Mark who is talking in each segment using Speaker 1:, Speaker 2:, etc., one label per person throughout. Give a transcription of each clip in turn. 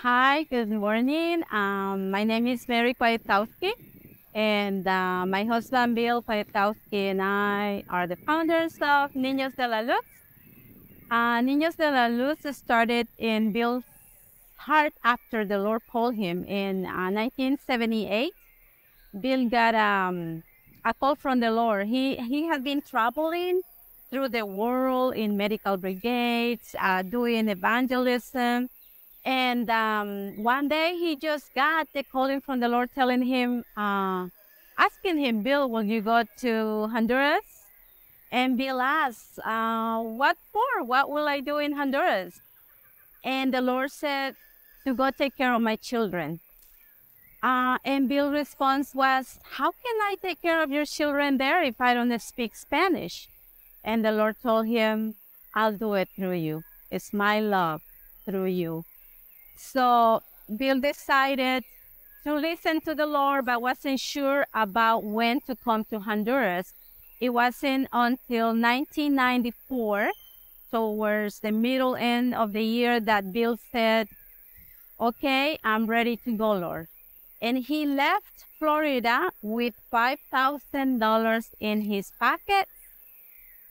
Speaker 1: Hi, good morning. My name is Mary Kwiatkowski, and my husband Bill Kwiatkowski and I are the founders of Niños de la Luz. Niños de la Luz started in Bill's heart after the Lord called him in 1978. Bill got a call from the Lord. He had been traveling through the world in medical brigades, doing evangelism. And one day he just got the calling from the Lord telling him, asking him, Bill, will you go to Honduras? And Bill asked, what for? What will I do in Honduras? And the Lord said, to go take care of my children. And Bill's response was, how can I take care of your children there if I don't speak Spanish? And the Lord told him, I'll do it through you. It's my love through you. So Bill decided to listen to the Lord, but wasn't sure about when to come to Honduras. It wasn't until 1994, towards the middle end of the year, that Bill said, okay, I'm ready to go, Lord. And he left Florida with $5,000 in his pocket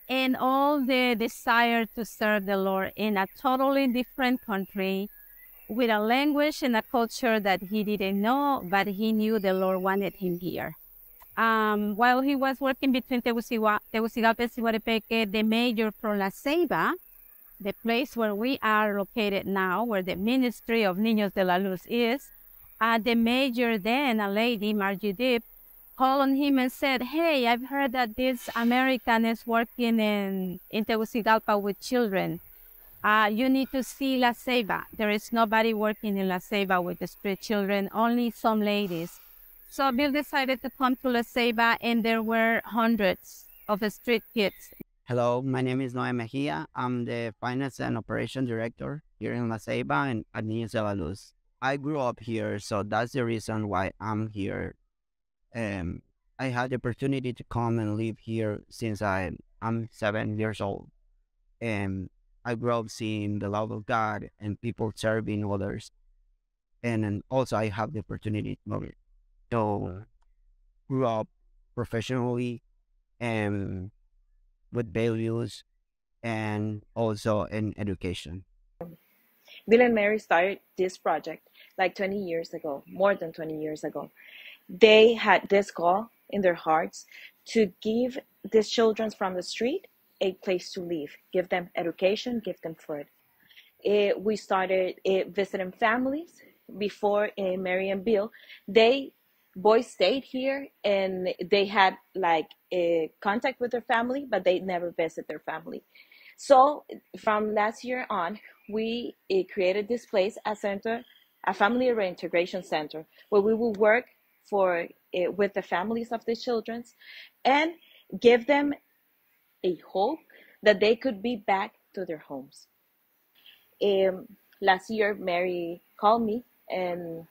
Speaker 1: and all the desire to serve the Lord in a totally different country, with a language and a culture that he didn't know, but he knew the Lord wanted him here. While he was working between Tegucigalpa and Siguatepeque, the mayor from La Ceiba, the place where we are located now, where the ministry of Niños de la Luz is, the mayor then, a lady, Margie Deep, called on him and said, hey, I've heard that this American is working in Tegucigalpa with children. You need to see La Ceiba. There is nobody working in La Ceiba with the street children, only some ladies. So Bill decided to come to La Ceiba, and there were hundreds of street kids.
Speaker 2: Hello, my name is Noé Mejia. I'm the Finance and Operation Director here in La Ceiba and at Niños de la Luz. I grew up here, so that's the reason why I'm here. I had the opportunity to come and live here since I'm 7 years old. And I grew up seeing the love of God and people serving others. And then also I have the opportunity to grow up professionally and with values and also in education.
Speaker 3: Bill and Mary started this project like 20 years ago, more than 20 years ago. They had this call in their hearts to give these children from the street a place to live, give them education, give them food. We started visiting families before Mary and Bill. Boys stayed here and they had like a contact with their family, but they never visit their family. So from last year on, we created this place, a family reintegration center, where we will work for with the families of the children and give them a hope that they could be back to their homes. Last year, Mary called me, and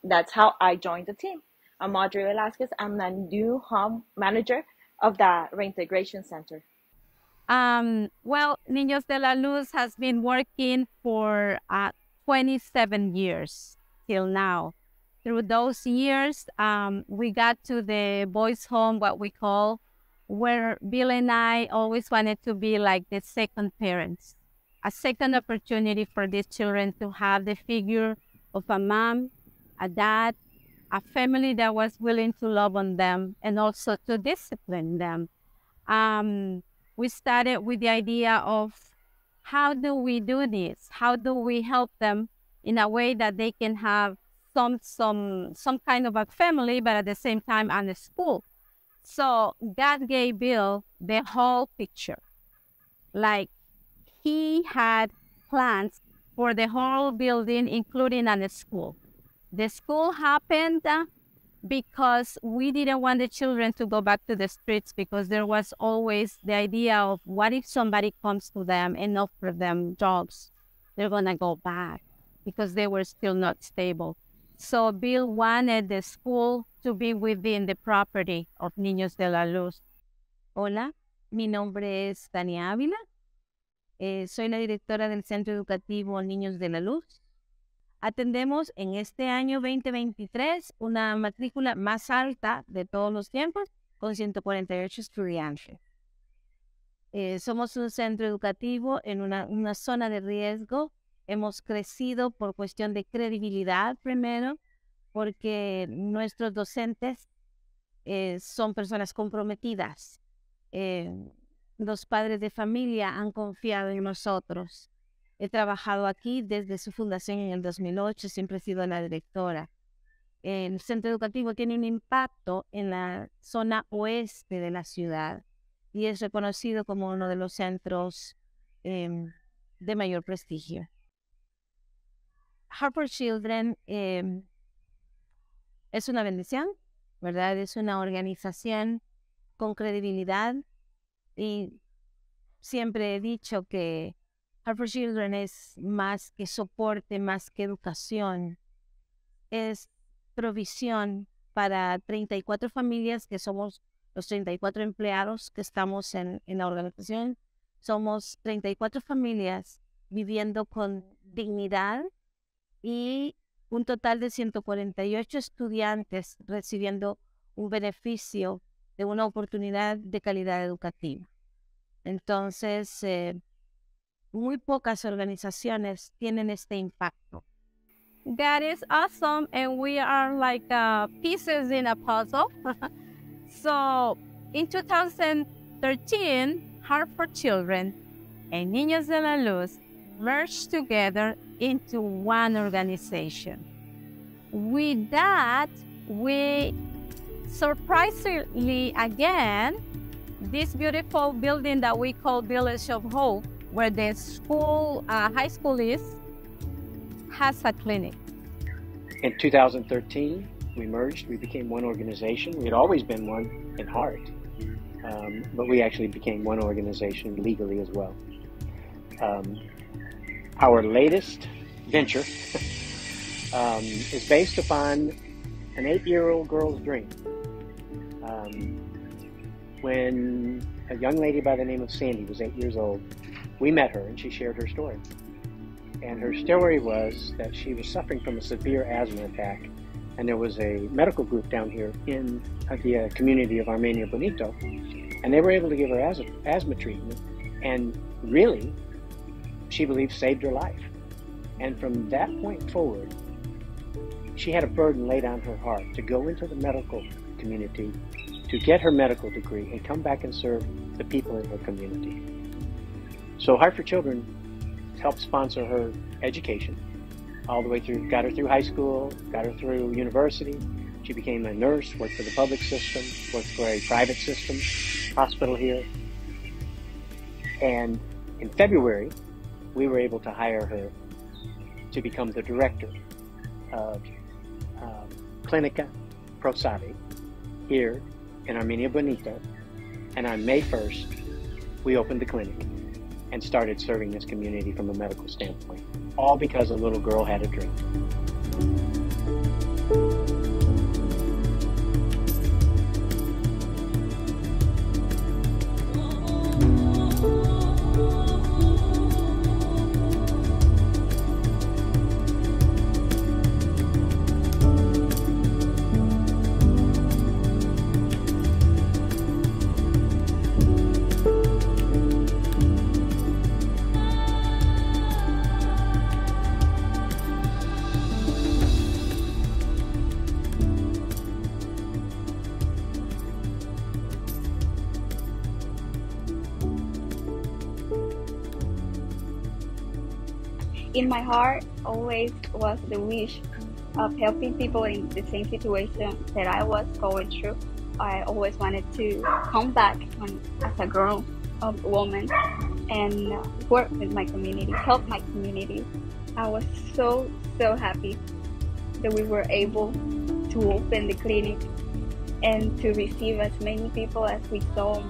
Speaker 3: that's how I joined the team. I'm Audrey Velasquez. I'm the new home manager of the reintegration center.
Speaker 1: Well, Niños de la Luz has been working for 27 years till now. Through those years, we got to the boys' home, what we call, where Bill and I always wanted to be like the second parents, a second opportunity for these children to have the figure of a mom, a dad, a family that was willing to love on them and also to discipline them. We started with the idea of how do we do this? How do we help them in a way that they can have some kind of a family, but at the same time on the school? So God gave Bill the whole picture. Like, he had plans for the whole building, including on the school. The school happened because we didn't want the children to go back to the streets, because there was always the idea of what if somebody comes to them and offer them jobs? They're going to go back because they were still not stable. So Bill wanted the school to be within the property of Niños de la Luz.
Speaker 4: Hola, mi nombre es Tania Ávila. Soy la directora del Centro Educativo Niños de la Luz. Atendemos en este año 2023 una matrícula más alta de todos los tiempos, con 148 estudiantes. Somos un centro educativo en una zona de riesgo. Hemos crecido por cuestión de credibilidad primero, porque nuestros docentes son personas comprometidas. Los padres de familia han confiado en nosotros. He trabajado aquí desde su fundación en el 2008, siempre he sido la directora. El centro educativo tiene un impacto en la zona oeste de la ciudad y es reconocido como uno de los centros de mayor prestigio. Heart4Children es una bendición, ¿verdad? Es una organización con credibilidad y siempre he dicho que Heart4Children es más que soporte, más que educación. Es provisión para 34 familias, que somos los 34 empleados que estamos en la organización. Somos 34 familias viviendo con dignidad y un total de 148 estudiantes recibiendo un beneficio de una oportunidad de calidad educativa. Entonces, muy pocas organizaciones tienen este impacto.
Speaker 1: That is awesome, and we are like pieces in a puzzle. So, in 2013, Heart4Children and Niños de la Luz merged together into one organization. With that, we surprisingly again, this beautiful building that we call Village of Hope, where the school, high school is, has a clinic.
Speaker 5: In 2013, we merged. We became one organization. We had always been one in heart, but we actually became one organization legally as well. Our latest venture is based upon an 8-year-old girl's dream. When a young lady by the name of Sandy was 8 years old, we met her and she shared her story. And her story was that she was suffering from a severe asthma attack, and there was a medical group down here in the community of Armenia Bonito, and they were able to give her asthma treatment, and really, she believed, saved her life. And from that point forward, she had a burden laid on her heart to go into the medical community, to get her medical degree, and come back and serve the people in her community. So Heart4Children helped sponsor her education all the way through, got her through high school, got her through university. She became a nurse, worked for the public system, worked for a private system, hospital here. And in February, we were able to hire her to become the director of Clinica Prosade here in Armenia Bonito. And on May 1st, we opened the clinic and started serving this community from a medical standpoint, all because a little girl had a dream.
Speaker 6: In my heart always was the wish of helping people in the same situation that I was going through. I always wanted to come back as a grown woman and work with my community, help my community. I was so happy that we were able to open the clinic and to receive as many people as we saw,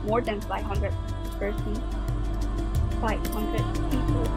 Speaker 6: more than 500 persons, 500 people.